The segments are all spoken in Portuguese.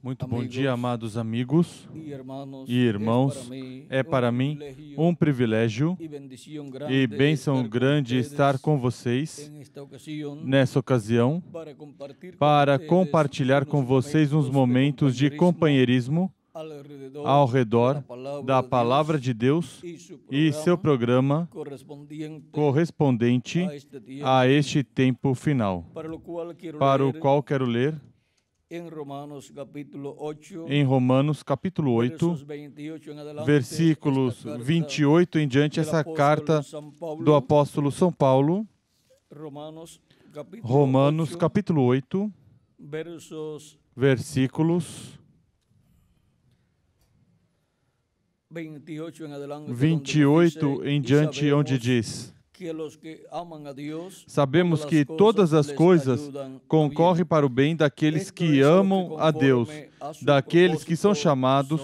Muito bom dia, amados amigos e irmãos. É para mim um privilégio e bênção grande estar com vocês nessa ocasião para compartilhar com vocês uns momentos de companheirismo ao redor da Palavra de Deus e seu programa correspondente a este tempo final, para o qual quero ler em Romanos capítulo 8, versículos 28 em diante, essa carta do apóstolo São Paulo. Romanos capítulo 8, versículos 28 em diante, onde diz: sabemos que todas as coisas concorrem para o bem daqueles que amam a Deus, daqueles que são chamados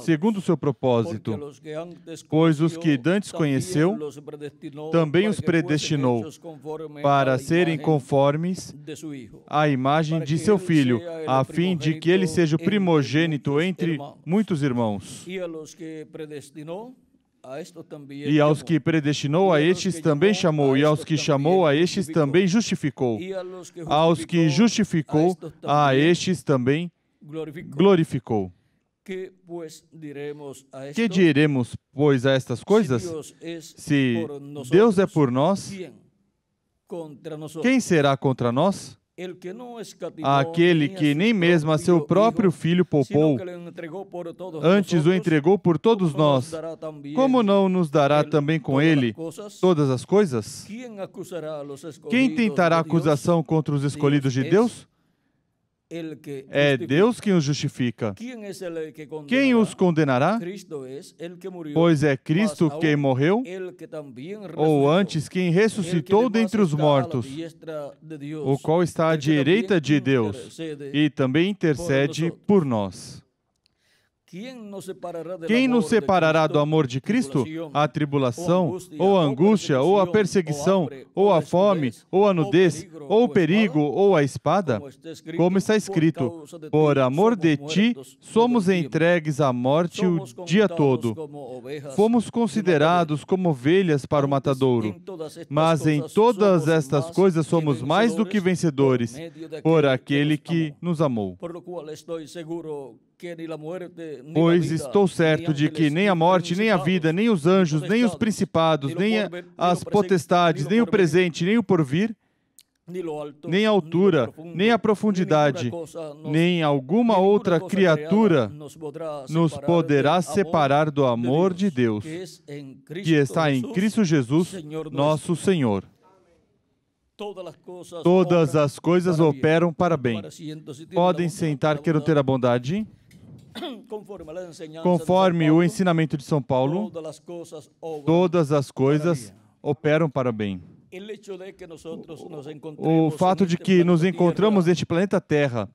segundo o seu propósito. Pois os que dantes conheceu, também os predestinou para serem conformes à imagem de seu Filho, a fim de que ele seja o primogênito entre muitos irmãos. E aos que predestinou, a estes também chamou, e aos que chamou, a estes também justificou. Aos que justificou, a estes também glorificou. Que diremos, pois, a estas coisas? Se Deus é por nós, quem será contra nós? Aquele que nem mesmo a seu próprio Filho poupou, antes o entregou por todos nós, como não nos dará também com ele todas as coisas? Quem tentará acusação contra os escolhidos de Deus? É Deus quem os justifica. Quem os condenará? Pois é Cristo quem morreu, ou antes quem ressuscitou dentre os mortos, o qual está à direita de Deus e também intercede por nós. Quem nos separará do amor de Cristo? A tribulação, ou a angústia, ou a perseguição, ou a fome, ou a nudez, ou o perigo, ou a espada? Como está escrito: por amor de ti, somos entregues à morte o dia todo. Fomos considerados como ovelhas para o matadouro. Mas em todas estas coisas somos mais do que vencedores, por aquele que nos amou. Pois estou certo de que nem a morte, nem a vida, nem os anjos, nem os principados, nem as potestades, nem o presente, nem o porvir, nem a altura, nem a profundidade, nem alguma outra criatura nos poderá separar do amor de Deus, que está em Cristo Jesus, nosso Senhor. Todas as coisas operam para bem. Podem sentar, quero ter a bondade. Conforme o ensinamento de São Paulo, todas as coisas operam para bem. O fato de que nos encontramos neste planeta Terra,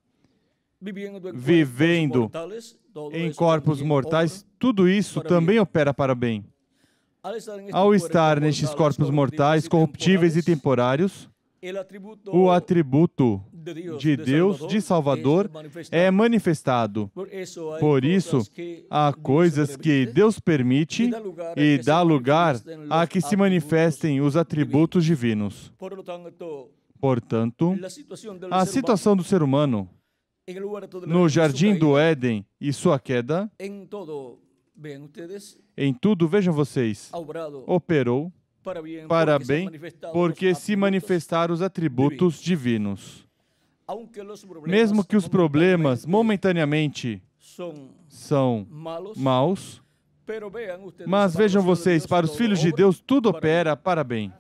vivendo em corpos mortais, tudo isso também opera para bem. Ao estar nestes corpos mortais, corruptíveis e temporários, o atributo de Deus, de Salvador, é manifestado. Por isso, há coisas que Deus permite e dá lugar a que se manifestem os atributos divinos. Portanto, a situação do ser humano no jardim do Éden e sua queda, em tudo, vejam vocês, operou para bem, porque se manifestaram os atributos divinos. Mesmo que os problemas, momentaneamente, são maus, mas vejam vocês, para os filhos de Deus, tudo opera para bem.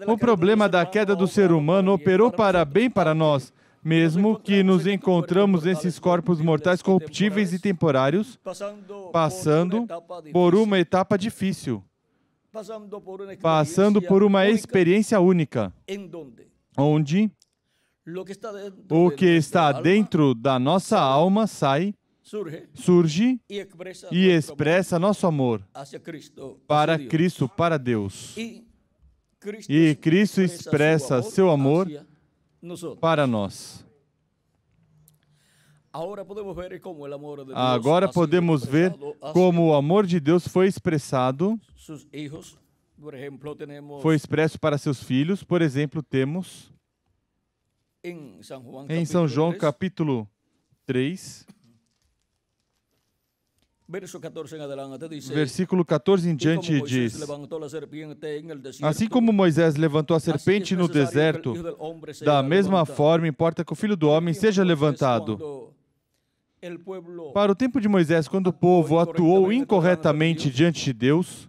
O problema da queda do ser humano operou para bem para nós, mesmo que nos encontramos nesses corpos mortais corruptíveis e temporários, passando por uma etapa difícil, passando por uma experiência única, onde o que está dentro da nossa alma surge e expressa nosso amor para Cristo, para Deus. E Cristo expressa seu amor para nós. Agora podemos ver como o amor de Deus foi expressado, foi expresso para seus filhos. Por exemplo, temos em São João capítulo 3, versículo 14 em diante diz: assim como Moisés levantou a serpente no deserto, da mesma forma importa que o Filho do Homem seja levantado. Para o tempo de Moisés, quando o povo atuou incorretamente diante de Deus,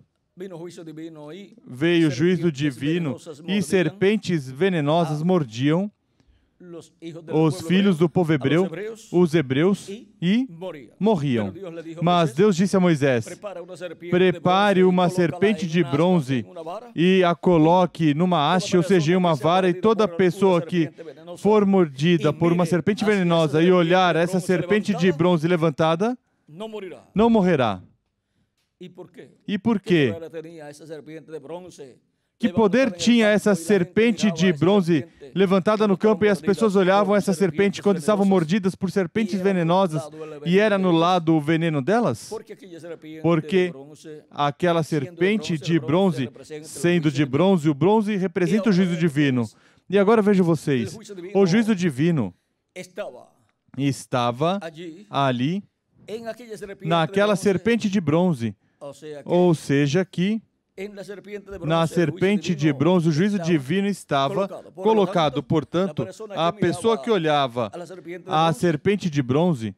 veio o juízo divino e serpentes venenosas mordiam os filhos do povo hebreu, os hebreus, e morriam. Mas Deus disse a Moisés: prepare uma serpente de bronze e a coloque numa haste, ou seja, em uma vara, e toda pessoa que for mordida por uma serpente venenosa e olhar essa serpente de bronze levantada, não morrerá. E por quê? Que poder tinha essa serpente de bronze levantada no campo, e as pessoas olhavam essa serpente quando estavam mordidas por serpentes venenosas, e era anulado o veneno delas? Porque aquela serpente de bronze, sendo de bronze, o bronze representa o juízo divino. E agora vejam vocês, o juízo divino estava ali, naquela serpente de bronze, ou seja, que na serpente de bronze, o juízo divino estava colocado. Portanto, a pessoa que olhava a serpente de bronze,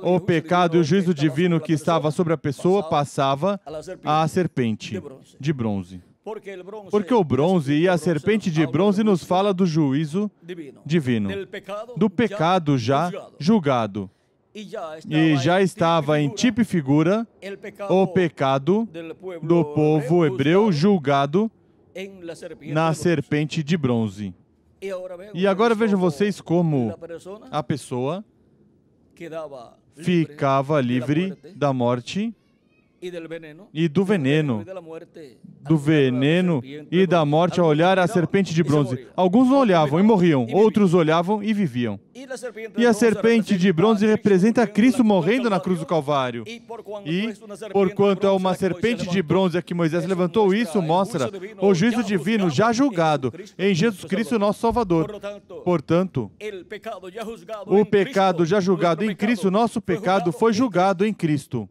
o pecado e o juízo divino que estava sobre a pessoa passava à serpente de bronze. Porque o bronze e a serpente de bronze nos fala do juízo divino, do pecado já julgado. E já estava em tipo e figura o pecado do povo hebreu julgado na serpente de bronze. E agora vejam vocês como a pessoa ficava livre da morte e do veneno e da morte ao olhar a serpente de bronze. Alguns não olhavam e morriam, outros olhavam e viviam. E a serpente de bronze representa Cristo morrendo na cruz do Calvário. E, porquanto é uma serpente de bronze que Moisés levantou, isso mostra o juízo divino já julgado em Jesus Cristo, nosso Salvador. Portanto, o pecado já julgado em Cristo, nosso pecado foi julgado em Cristo.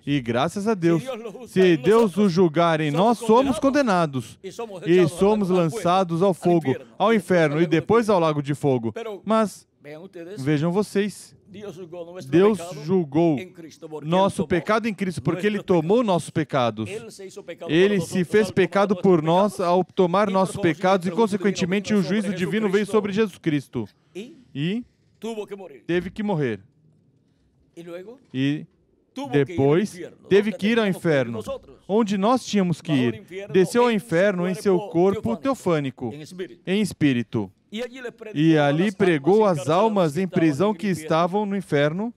E graças a Deus, se Deus o julgar em nós, somos condenados e somos lançados ao fogo, ao inferno e depois ao lago de fogo. Mas, vejam vocês, Deus julgou nosso pecado em Cristo, porque Ele tomou nossos pecados. Ele se fez pecado por nós ao tomar nossos pecados e, consequentemente, o juízo divino veio sobre Jesus Cristo. E teve que morrer. E depois, teve que ir ao inferno, onde nós tínhamos que ir. Desceu ao inferno em seu corpo teofânico, em espírito. E ali pregou as almas em prisão que estavam no inferno,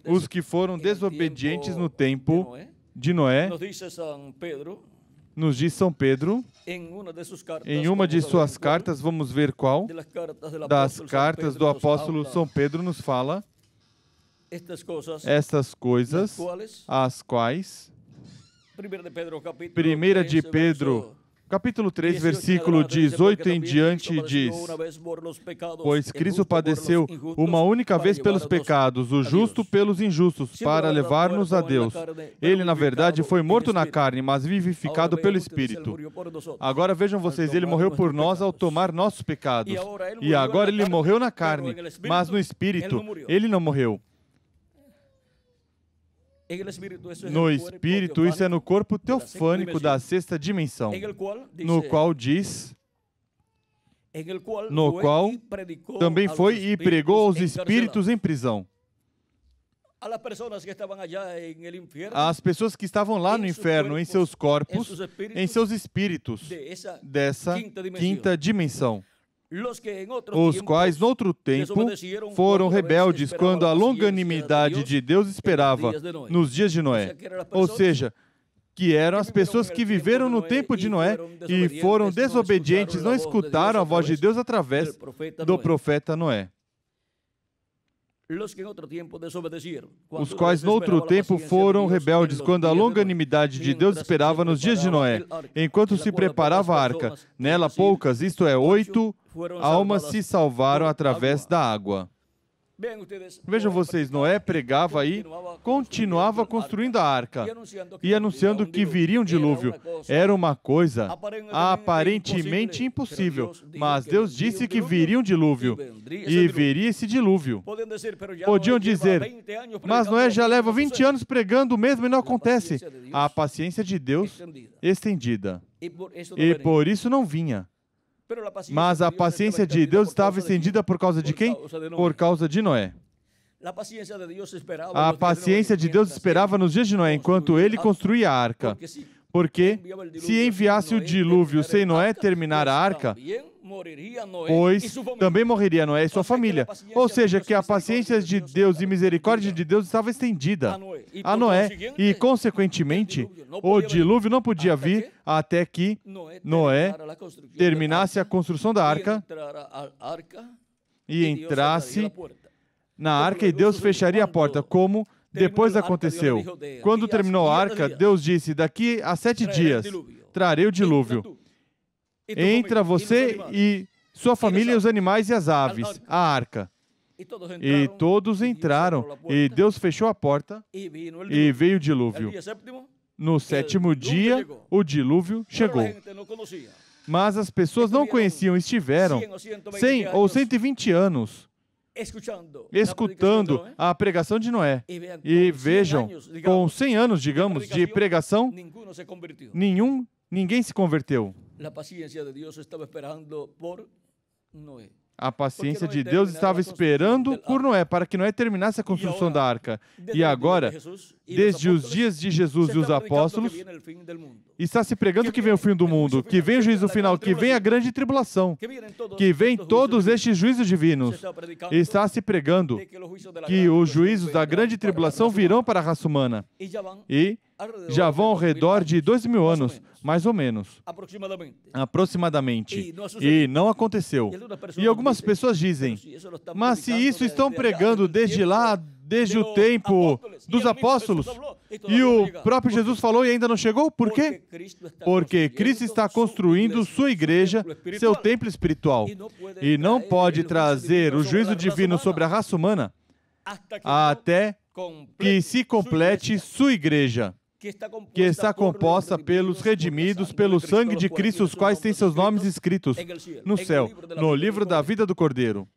os que foram desobedientes no tempo de Noé. Nos diz São Pedro, em uma de suas cartas, vamos ver qual, das cartas do apóstolo São Pedro nos fala estas coisas, as quais, 1 de Pedro, capítulo 3, versículo 18 em diante, diz: pois Cristo padeceu uma única vez pelos pecados, o justo pelos injustos, para levar-nos a Deus. Ele, na verdade, foi morto na carne, mas vivificado pelo Espírito. Agora vejam vocês, Ele morreu por nós ao tomar nossos pecados. E agora Ele morreu na carne, mas no Espírito Ele não morreu. No Espírito, isso é no corpo teofânico da sexta dimensão, no qual diz, no qual também foi e pregou aos espíritos em prisão. As pessoas que estavam lá no inferno, em seus corpos, em seus espíritos, dessa quinta dimensão, os quais, noutro tempo, foram rebeldes quando a longanimidade de Deus esperava nos dias de Noé. Ou seja, que eram as pessoas que viveram no tempo de Noé e foram desobedientes, não escutaram a voz de Deus através do profeta Noé. os quais no outro tempo foram rebeldes, quando a longanimidade de Deus esperava nos dias de Noé, enquanto se preparava a arca. Nela poucas, isto é, 8 almas se salvaram através da água. Vejam vocês, Noé pregava aí, continuava construindo a arca e anunciando que viria um dilúvio. Era uma coisa aparentemente impossível, mas Deus disse que viria um dilúvio e viria esse dilúvio. Podiam dizer, mas Noé já leva 20 anos pregando o mesmo e não acontece. A paciência de Deus estendida. E por isso não vinha. Mas a paciência de Deus estava estendida por causa de quem? Por causa de Noé. A paciência de Deus esperava nos dias de Noé, enquanto ele construía a arca. Porque se enviasse o dilúvio sem Noé terminar a arca, pois também morreria Noé e sua família. Ou seja, que a paciência de Deus e misericórdia de Deus estava estendida a Noé e, consequentemente, o dilúvio não podia vir até que Noé terminasse a construção da arca e entrasse na arca e Deus fecharia a porta, como depois aconteceu. Quando terminou a arca, Deus disse, daqui a 7 dias trarei o dilúvio. Entra você e sua família, os animais e as aves, a arca. E todos entraram, e Deus fechou a porta, e veio o dilúvio. No 7º dia, o dilúvio chegou. Mas as pessoas não conheciam, estiveram 100 ou 120 anos escutando a pregação de Noé. E vejam, com 100 anos, digamos, de pregação, ninguém se converteu. A paciência de Deus estava esperando por Noé, para que Noé terminasse a construção da arca. E agora, desde os dias de Jesus e os apóstolos, está se pregando que vem o fim do mundo, que vem o juízo final, que vem a grande tribulação, que vem todos estes juízos divinos. Está se pregando que os juízos da grande tribulação virão para a raça humana. E já vão ao redor de 2.000 anos, mais ou menos. Aproximadamente. E não aconteceu. E algumas pessoas dizem, mas se isso estão pregando desde lá, desde o tempo dos apóstolos, e o próprio Jesus falou e ainda não chegou, por quê? Porque Cristo está construindo sua igreja, seu templo espiritual, e não pode trazer o juízo divino sobre a raça humana até que se complete sua igreja, que está composta pelos redimidos, pelo sangue de Cristo, os quais têm seus nomes escritos no céu, no livro da vida do Cordeiro.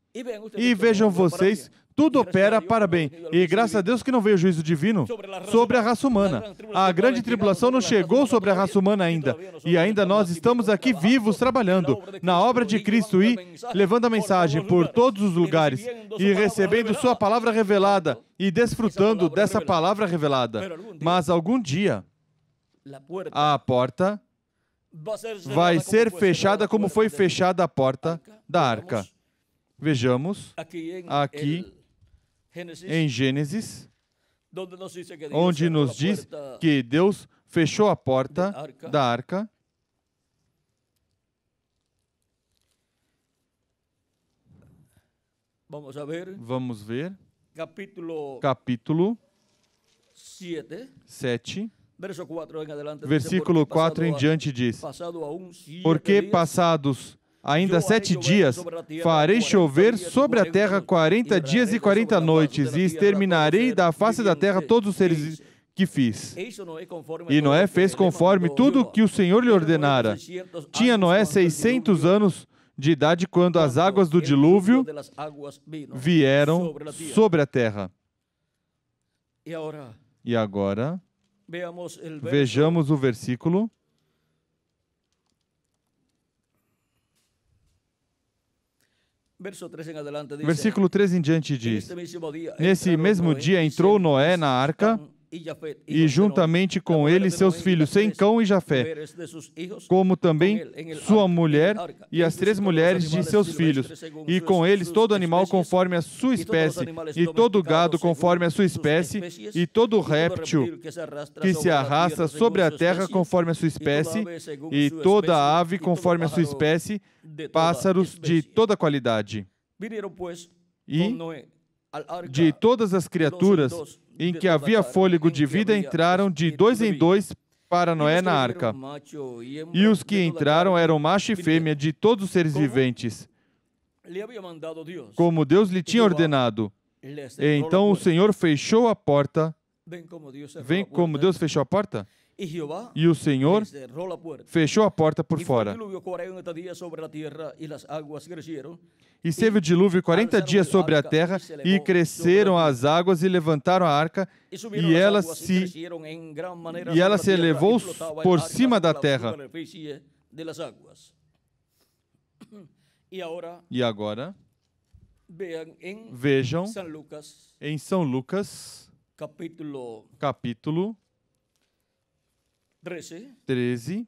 E vejam vocês, tudo opera para bem. E graças a Deus que não veio o juízo divino sobre a raça humana. A grande tribulação não chegou sobre a raça humana ainda. E ainda nós estamos aqui vivos, trabalhando na obra de Cristo e levando a mensagem por todos os lugares e recebendo sua palavra revelada e desfrutando dessa palavra revelada. Mas algum dia, a porta vai ser fechada como foi fechada a porta da arca. Vejamos aqui em Gênesis, onde nos diz que Deus fechou a porta da arca. Vamos ver. Capítulo 7. Versículo 4 em diante diz, porque passados ainda 7 dias, farei chover sobre a terra 40 dias e 40 noites, e exterminarei da face da terra todos os seres que fiz. E Noé fez conforme tudo que o Senhor lhe ordenara. Tinha Noé 600 anos de idade quando as águas do dilúvio vieram sobre a terra. E agora, vejamos o versículo. Versículo 3 em diante diz, nesse mesmo dia entrou Noé na arca, e juntamente com ele seus filhos, Sem, Cão e Jafé, como também sua mulher e as 3 mulheres de seus filhos, e com eles todo animal conforme a sua espécie, e todo gado conforme a sua espécie, e todo réptil que se arrasta sobre a terra conforme a sua espécie, e toda ave conforme a sua espécie, pássaros de toda qualidade. E De todas as criaturas em que havia fôlego de vida entraram de 2 em 2 para Noé na arca. E os que entraram eram macho e fêmea de todos os seres viventes, como Deus lhe tinha ordenado. Então o Senhor fechou a porta. Vem como Deus fechou a porta? E o Senhor fechou a porta por fora. E esteve o dilúvio 40 dias sobre a terra, e cresceram as águas e levantaram a arca, e ela se elevou por cima da terra. E agora, vejam em São Lucas, capítulo 13,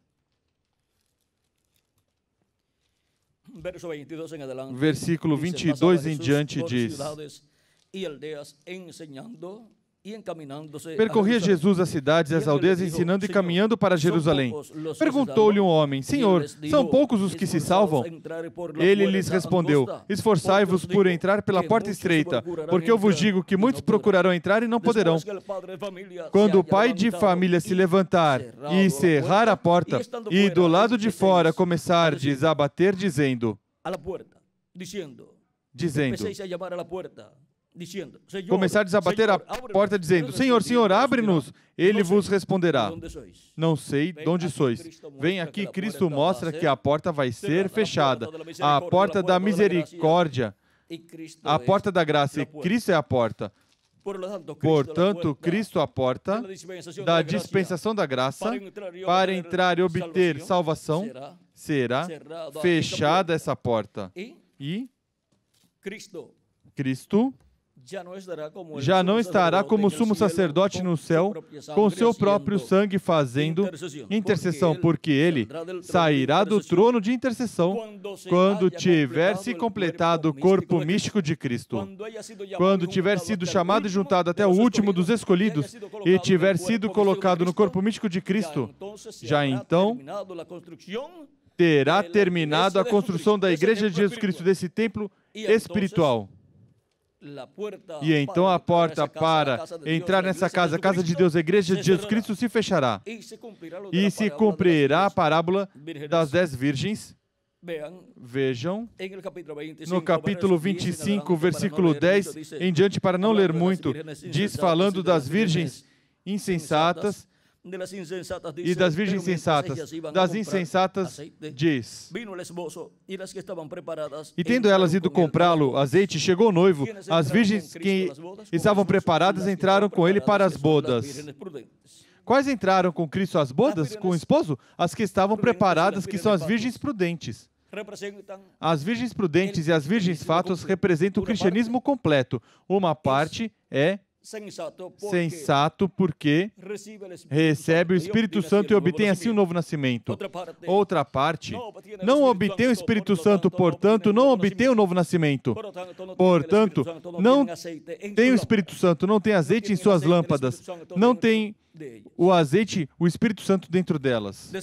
versículo 22 em diante diz: Percorria Jesus as cidades e as aldeias, ensinando e caminhando para Jerusalém. Perguntou-lhe um homem: Senhor, são poucos os que se salvam? Ele lhes respondeu: Esforçai-vos por entrar pela porta estreita, porque eu vos digo que muitos procurarão entrar e não poderão. Quando o pai de família se levantar e cerrar a porta, e do lado de fora começardes a bater, dizendo, começardes a bater a porta dizendo, Senhor, Senhor, abre-nos. Ele vos responderá, não sei de onde sois. Vem aqui, Cristo mostra que a porta vai ser fechada. A porta da misericórdia, a porta da graça, e Cristo é a porta. Portanto, Cristo é a porta da dispensação da graça. Para entrar e obter salvação, será fechada essa porta. E Cristo já não estará como sumo sacerdote no céu, com seu próprio sangue fazendo intercessão, porque ele sairá do trono de intercessão quando tiver se completado o corpo místico de Cristo. Quando tiver sido chamado e juntado até o último dos escolhidos e tiver sido colocado no corpo místico de Cristo, já então terá terminado a construção da Igreja de Jesus Cristo, desse templo espiritual. E então a porta para entrar nessa casa, a casa de Deus, a Igreja de Jesus Cristo, se fechará. E se cumprirá a parábola das 10 virgens. Vejam, no capítulo 25, versículo 10 em diante, para não ler muito, diz, falando das virgens insensatas, e das virgens sensatas, das insensatas diz, e tendo elas ido comprá-lo, azeite, chegou o noivo, as virgens que estavam preparadas entraram com ele para as bodas. Quais entraram com Cristo às bodas, com o esposo? As que estavam preparadas, que são as virgens prudentes. As virgens prudentes e as virgens fatos representam o cristianismo completo. Uma parte é sensato porque recebe o Espírito Santo e obtém assim um novo nascimento. Outra parte não obtém o Espírito Santo, portanto não obtém o novo nascimento. Portanto, não tem o Espírito Santo, não tem azeite em suas lâmpadas, não tem o azeite, o Espírito Santo dentro delas.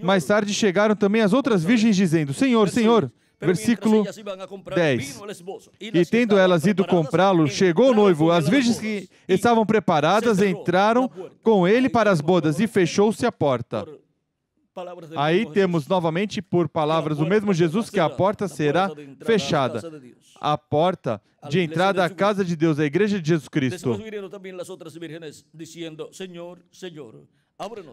Mais tarde chegaram também as outras virgens dizendo, Senhor, Senhor. Versículo 10. E tendo elas ido comprá-lo, chegou o noivo. As virgens que estavam preparadas entraram com ele para as bodas e fechou-se a porta. Aí temos novamente, por palavras do mesmo Jesus, que a porta será fechada. A porta de entrada à casa de Deus, a Igreja de Jesus Cristo.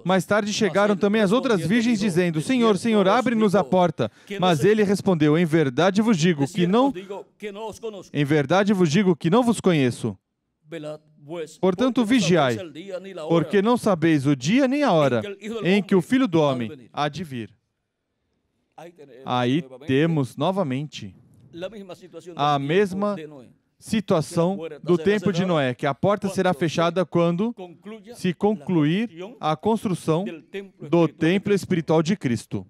Mais tarde chegaram também as outras virgens dizendo, Senhor, Senhor, abre-nos a porta. Mas ele respondeu, em verdade vos digo que não vos conheço. Portanto, vigiai, porque não sabeis o dia nem a hora em que o Filho do Homem há de vir. Aí temos novamente a mesma situação do tempo de Noé, que a porta será fechada quando se concluir a construção do templo espiritual de Cristo.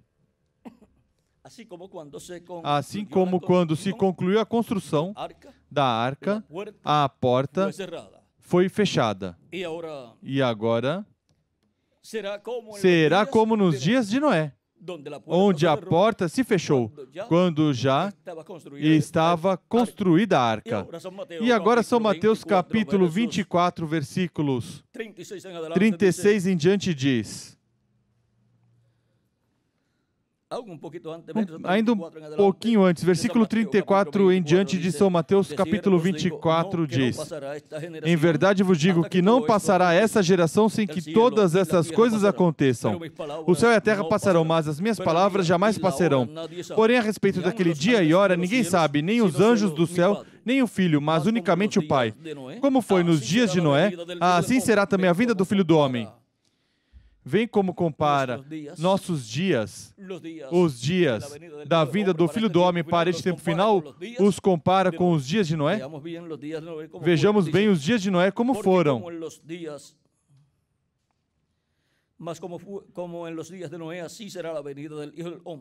Assim como quando se concluiu a construção da arca, a porta foi fechada. E agora será como nos dias de Noé. onde a porta se fechou, quando já estava construída a arca. E agora São Mateus capítulo 24, versículos 36 em diante diz... Ainda um pouquinho antes, versículo 34 em diante de São Mateus capítulo 24 diz: Em verdade vos digo que não passará essa geração sem que todas essas coisas aconteçam. O céu e a terra passarão, mas as minhas palavras jamais passarão. Porém, a respeito daquele dia e hora, ninguém sabe, nem os anjos do céu, nem o Filho, mas unicamente o Pai. Como foi nos dias de Noé, assim será também a vinda do Filho do Homem. Vem como compara nossos dias, os dias da vinda do Filho do Homem para este tempo final, os compara com os dias de Noé? Vejamos bem os dias de Noé como foram.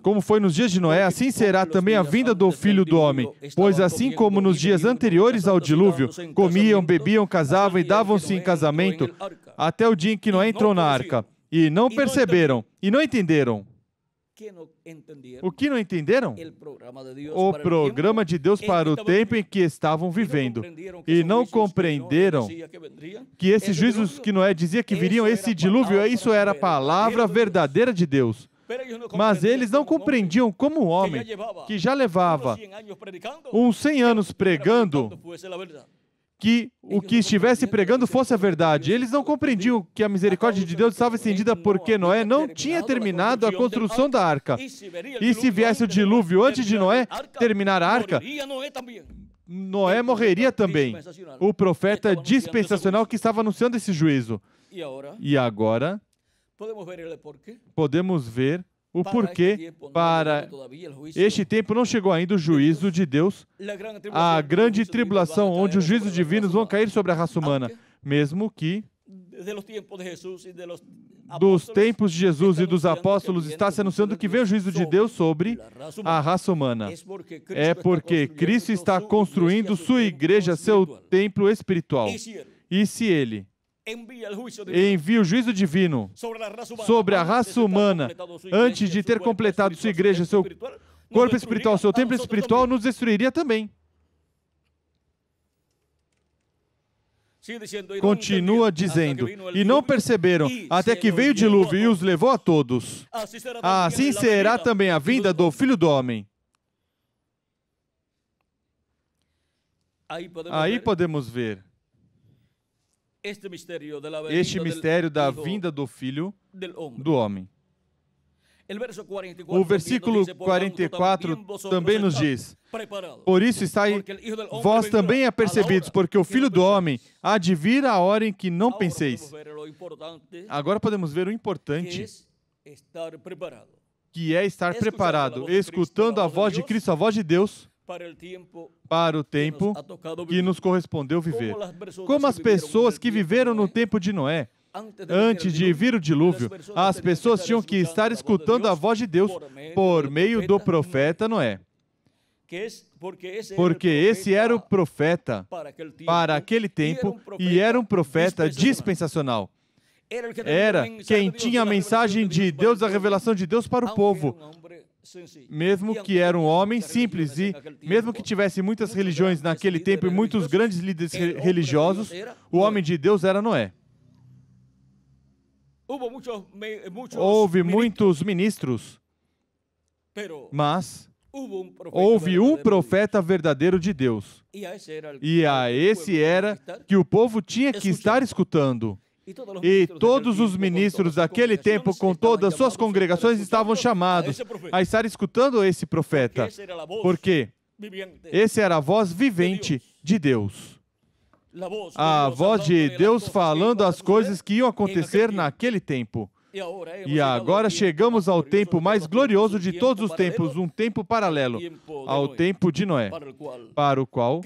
Como foi nos dias de Noé, assim será também a vinda do Filho do Homem. Pois assim como nos dias anteriores ao dilúvio, comiam, bebiam, casavam e davam-se em casamento, até o dia em que Noé entrou na arca. E não perceberam, e não entenderam. O que não entenderam? O programa de Deus para o tempo em que estavam vivendo. E não compreenderam que esses juízos que Noé dizia que viriam, esse dilúvio, isso era a palavra verdadeira de Deus. Mas eles não compreendiam como um homem que já levava uns 100 anos pregando, que o que estivesse pregando fosse a verdade. Eles não compreendiam que a misericórdia de Deus estava estendida porque Noé não tinha terminado a construção da arca. E se viesse o dilúvio antes de Noé terminar a arca, Noé morreria também. O profeta dispensacional que estava anunciando esse juízo. E agora, podemos ver o porquê para este tempo não chegou ainda o juízo de Deus, a grande tribulação, onde os juízos divinos vão cair sobre a raça humana, mesmo que dos tempos de Jesus e dos apóstolos está se anunciando que vem o juízo de Deus sobre a raça humana. É porque Cristo está construindo sua igreja, seu templo espiritual. E se Ele envia o juízo divino sobre a raça humana antes de ter completado sua igreja, seu corpo espiritual, seu templo espiritual, nos destruiria também. Continua dizendo, e não perceberam, até que veio o dilúvio e os levou a todos. Assim será também a vinda do Filho do Homem. Aí podemos ver este mistério da vinda do Filho do Homem. O versículo 44 também nos diz: Por isso estáis vós também apercebidos, porque o Filho do Homem há de vir a hora em que não penseis. Agora podemos ver o importante, que é estar preparado, escutando a voz de Cristo, a voz de Deus, para o tempo que nos correspondeu viver. Como as pessoas que viveram no tempo de Noé, antes de vir o dilúvio, as pessoas tinham que estar escutando a voz de Deus por meio do profeta Noé. Porque esse era o profeta para aquele tempo e era um profeta dispensacional. Era quem tinha a mensagem de Deus, a revelação de Deus para o povo. Mesmo que era um homem simples e mesmo que tivesse muitas religiões naquele tempo e muitos grandes líderes religiosos, o homem de Deus era Noé. Houve muitos ministros, mas houve um profeta verdadeiro de Deus. E a esse era que o povo tinha que estar escutando. E todos os ministros daquele tempo, com todas as suas congregações, estavam chamados a estar escutando esse profeta, porque esse era a voz vivente de Deus. A voz de Deus falando as coisas que iam acontecer naquele tempo. E agora chegamos ao tempo mais glorioso de todos os tempos, um tempo paralelo ao tempo de Noé, para o qual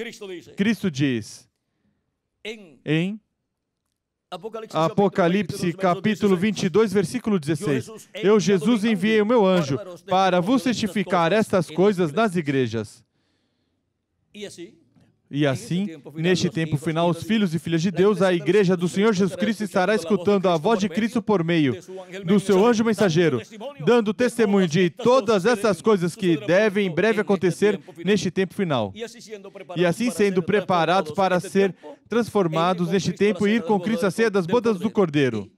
Cristo diz em Apocalipse, capítulo 22, versículo 16. Eu, Jesus, enviei o meu anjo para vos testificar estas coisas nas igrejas. E assim, neste tempo final, os filhos e filhas de Deus, a igreja do Senhor Jesus Cristo estará escutando a voz de Cristo por meio do seu anjo mensageiro, dando testemunho de todas essas coisas que devem em breve acontecer neste tempo final. E assim sendo preparados para ser transformados neste tempo e ir com Cristo à ceia das bodas do Cordeiro.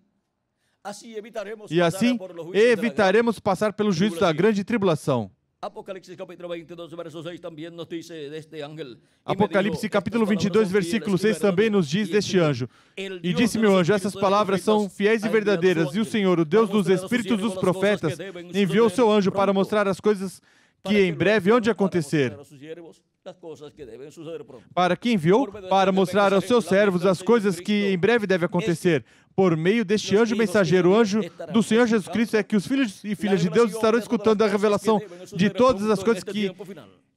E assim evitaremos passar pelo juízo da grande tribulação. Apocalipse capítulo 22, versículo 6 também nos diz deste anjo: E disse-me o anjo, essas palavras são fiéis e verdadeiras, e o Senhor, o Deus dos espíritos dos profetas, enviou o seu anjo para mostrar as coisas que em breve hão de acontecer. Para que enviou? Para mostrar aos seus servos as coisas que em breve devem acontecer. Por meio deste anjo mensageiro, o anjo do Senhor Jesus Cristo, é que os filhos e filhas de Deus estarão escutando a revelação de todas as coisas que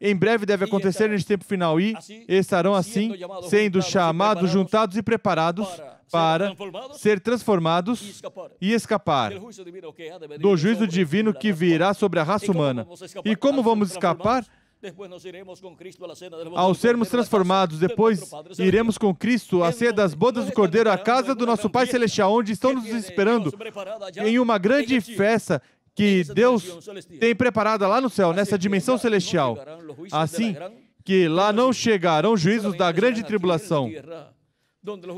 em breve devem acontecer neste tempo final. E estarão assim, sendo chamados, juntados e preparados para ser transformados e escapar do juízo divino que virá sobre a raça humana. E como vamos escapar? Ao sermos transformados, depois iremos com Cristo à ceia das bodas do Cordeiro, à casa do nosso Pai Celestial, onde estão nos esperando em uma grande festa que Deus tem preparada lá no céu, nessa dimensão celestial. Assim que lá não chegarão juízos da grande tribulação.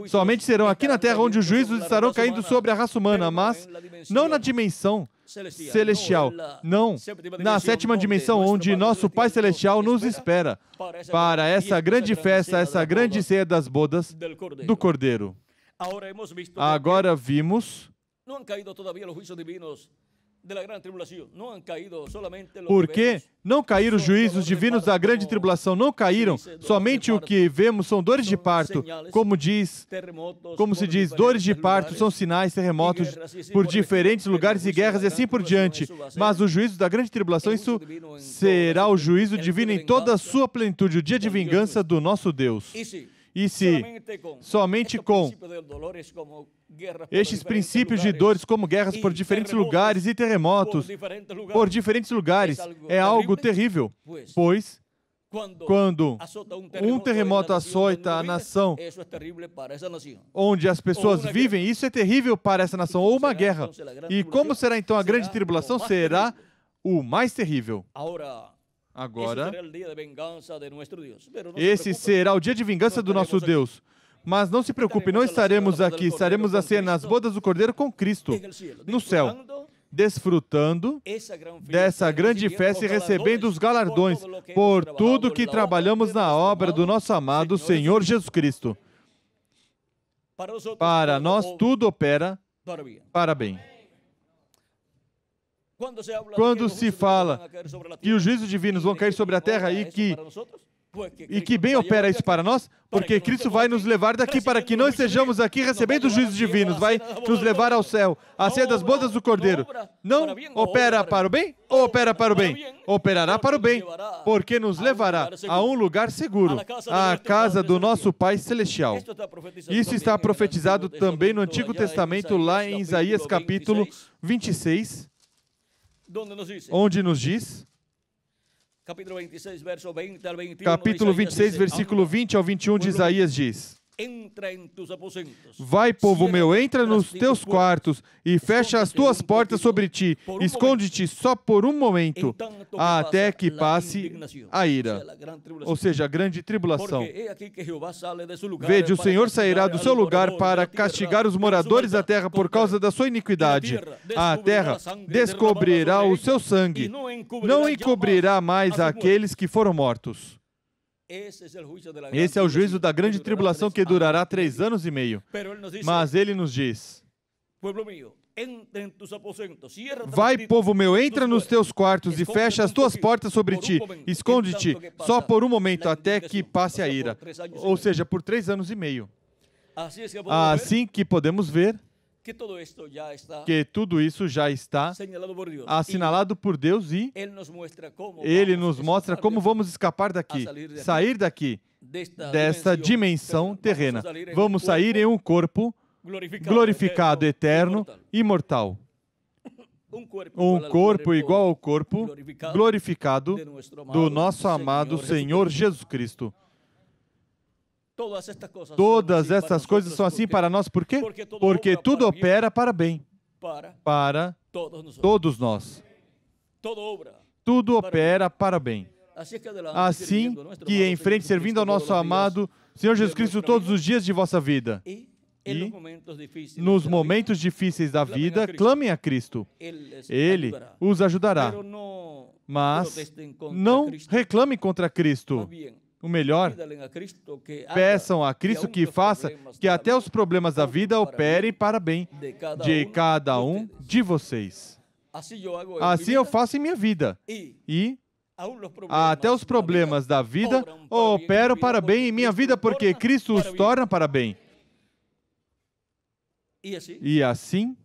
Somente serão aqui na terra onde os juízos estarão caindo sobre a raça humana, mas não na dimensão celestial, não, na sétima dimensão onde nosso Pai Celestial nos espera para essa grande festa, essa grande ceia das bodas do Cordeiro. Agora vimos porque não caíram os juízos divinos da grande tribulação, não caíram. Somente o que vemos são dores de parto, como se diz, dores de parto são sinais, terremotos por diferentes lugares e guerras e assim por diante. Mas o juízo da grande tribulação, isso será o juízo divino em toda a sua plenitude, o dia de vingança do nosso Deus. E se somente com estes princípios de dores, como guerras por diferentes lugares e terremotos por diferentes lugares, é algo terrível, pois quando um terremoto açoita a nação onde as pessoas vivem, isso é terrível para essa nação, ou uma guerra. E como será então a grande tribulação? Será o mais terrível. Agora, esse será o dia de vingança do nosso Deus. Mas não se preocupe, não estaremos aqui, estaremos a ceia nas bodas do Cordeiro com Cristo, no céu, desfrutando dessa grande festa e recebendo os galardões por tudo que trabalhamos na obra do nosso amado Senhor Jesus Cristo. Para nós, tudo opera para bem. Quando se fala que os juízos divinos vão cair sobre a terra e que bem opera isso para nós, porque Cristo vai nos levar daqui para que não estejamos aqui recebendo os juízos divinos, vai nos levar ao céu, à ceia das bodas do Cordeiro. Não opera para o bem ou opera para o bem? Operará para o bem, porque nos levará a um lugar seguro, à casa do nosso Pai Celestial. Isso está profetizado também no Antigo Testamento, lá em Isaías capítulo 26, onde nos diz, capítulo 26, versículo 20 ao 21 de Isaías diz: Vai, povo meu, entra nos teus quartos e fecha as tuas portas sobre ti. Esconde-te só por um momento, até que passe a ira. Ou seja, a grande tribulação. Vede, o Senhor sairá do seu lugar para castigar os moradores da terra por causa da sua iniquidade. A terra descobrirá o seu sangue. Não encobrirá mais aqueles que foram mortos. Esse é o juízo da grande tribulação que durará 3 anos e meio. Mas ele nos diz: Vai, povo meu, entra nos teus quartos e fecha as tuas portas sobre ti. Esconde-te só por um momento, até que passe a ira. Ou seja, por 3 anos e meio. Assim que podemos ver que tudo isso já está assinalado por Deus e Ele nos mostra como vamos escapar daqui, sair daqui, dessa dimensão terrena. Vamos sair em um corpo glorificado, eterno, imortal. Um corpo igual ao corpo glorificado do nosso amado Senhor Jesus Cristo. Todas estas coisas são assim para nós, por quê? Porque tudo opera para bem, para todos nós. Tudo opera para bem. Assim que em frente, servindo ao nosso amado Senhor Jesus Cristo todos os dias de vossa vida. E nos momentos difíceis da vida, clamem a Cristo. Ele os ajudará. Mas não reclamem contra Cristo. O melhor, peçam a Cristo que faça que até os problemas da vida operem para bem de cada um de vocês. Assim eu faço em minha vida. E até os problemas da vida operam para bem em minha vida, porque Cristo os torna para bem. E assim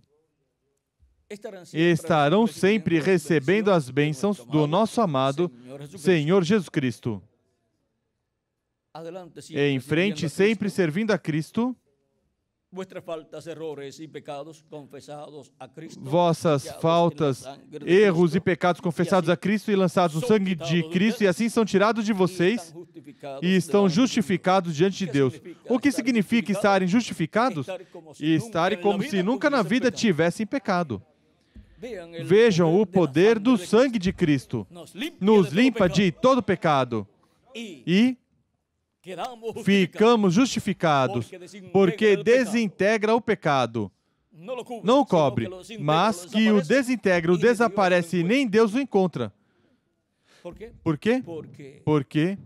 estarão sempre recebendo as bênçãos do nosso amado Senhor Jesus Cristo. Em frente, sempre servindo a Cristo. Vossas faltas, erros e pecados confessados a Cristo e lançados no sangue de Cristo, e assim são tirados de vocês e estão justificados diante de Deus. O que significa estarem justificados? Estarem como se nunca na vida tivessem pecado. Vejam o poder do sangue de Cristo. Nos limpa de todo pecado. E ficamos justificados, porque desintegra o pecado. Não o cobre, mas que o desintegra, o desaparece e nem Deus o encontra. Por quê? Porque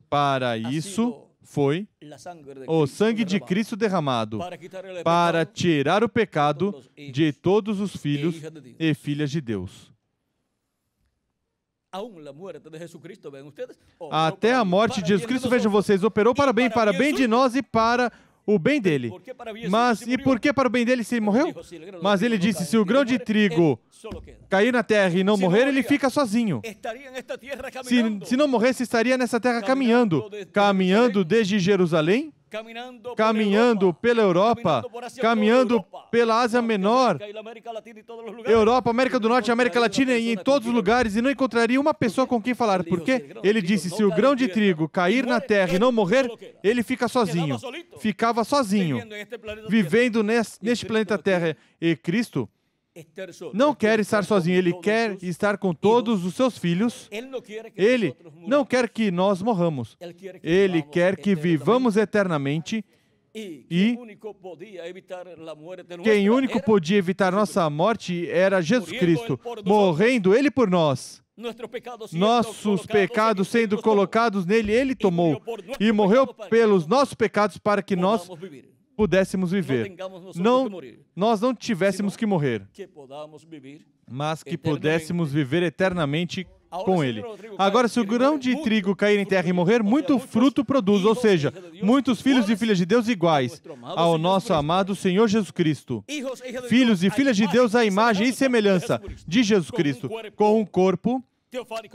para isso foi o sangue de Cristo derramado, para tirar o pecado de todos os filhos e filhas de Deus. Até a morte de Jesus Cristo, vejam vocês, operou para bem de nós e para o bem dele. Mas, e por que para o bem dele se ele morreu? Mas ele disse, se o grão de trigo cair na terra e não morrer, ele fica sozinho. Se não morresse, estaria nessa terra caminhando desde Jerusalém, caminhando pela Europa, caminhando pela Ásia Menor, Europa, América do Norte, América Latina e em todos os lugares, e não encontraria uma pessoa com quem falar. Por quê? Ele disse, se o grão de trigo cair na terra e não morrer, ele fica sozinho. Ficava sozinho, vivendo neste planeta Terra. E Cristo não quer estar sozinho, Ele quer estar com todos os seus filhos. Ele não quer que nós morramos. Ele quer que vivamos eternamente. E quem único podia evitar nossa morte era Jesus Cristo, morrendo Ele por nós. Nossos pecados sendo colocados nele, Ele tomou. E morreu pelos nossos pecados para que nós pudéssemos viver. Nós não tivéssemos que morrer, mas que pudéssemos viver eternamente com Ele. Agora, se o grão de trigo cair em terra e morrer, muito fruto produz, ou seja, muitos filhos e filhas de Deus iguais ao nosso amado Senhor Jesus Cristo. Filhos e filhas de Deus à imagem e semelhança de Jesus Cristo, com um corpo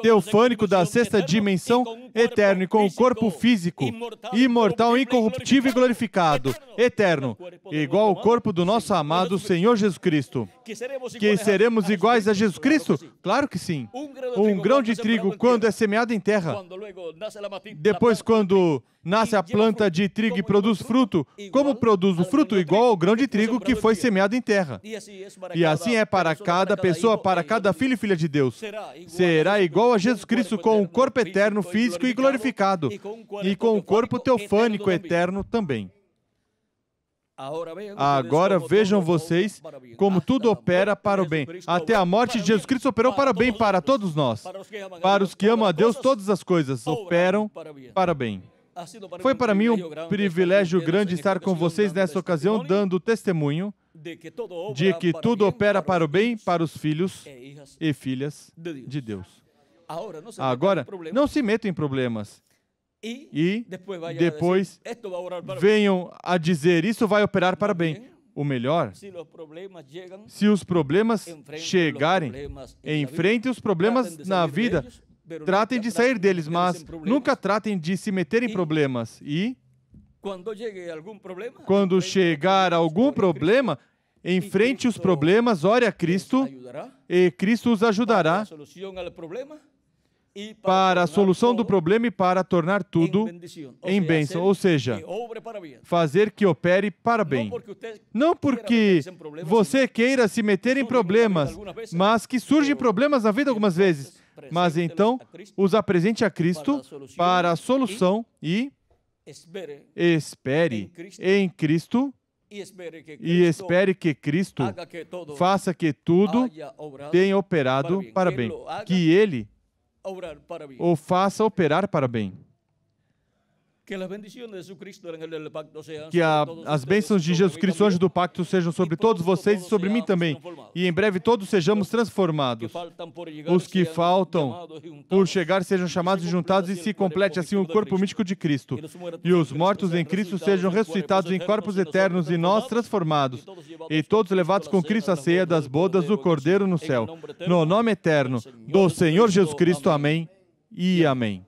teofânico da sexta dimensão, eterno, e com o corpo físico, imortal, incorruptível e glorificado, eterno, igual ao corpo do nosso amado Senhor Jesus Cristo. Que seremos iguais a Jesus Cristo? Claro que sim. Um grão de trigo, quando é semeado em terra, depois quando nasce a planta de trigo e produz fruto, como produz o fruto? Igual ao grão de trigo que foi semeado em terra. E assim é para cada pessoa, para cada filho e filha de Deus. Será igual a Jesus Cristo com um corpo eterno, físico e glorificado, e com um corpo teofânico eterno também. Agora vejam vocês como tudo opera para o bem. Até a morte de Jesus Cristo operou para o bem para todos nós. Para os que amam a Deus, todas as coisas operam para o bem. Foi para mim um privilégio grande estar com vocês nessa ocasião, dando testemunho de que tudo opera para o bem para os filhos e filhas de Deus. Agora, não se metam em problemas. E depois venham a dizer, isso vai operar para bem. O melhor, se os problemas chegarem, enfrentem os problemas na vida, tratem de sair deles, mas nunca tratem de se meter em problemas. E quando chegar algum problema, enfrente os problemas, ore a Cristo, e Cristo os ajudará para a solução do problema e para tornar tudo em bênção. Ou seja, fazer que opere para bem. Não porque você queira se meter em problemas, mas que surgem problemas na vida algumas vezes. Mas então, os apresente a Cristo para a solução e espere em Cristo e espere que Cristo faça que tudo tenha operado para bem. Que Ele o faça operar para bem. Que as bênçãos de Jesus Cristo, anjo do pacto, sejam sobre todos vocês e sobre mim também. E em breve todos sejamos transformados. Os que faltam por chegar sejam chamados e juntados e se complete assim o corpo místico de Cristo. E os mortos em Cristo sejam ressuscitados em corpos eternos e nós transformados. E todos levados com Cristo à ceia das bodas do Cordeiro no céu. No nome eterno do Senhor Jesus Cristo. Amém e amém.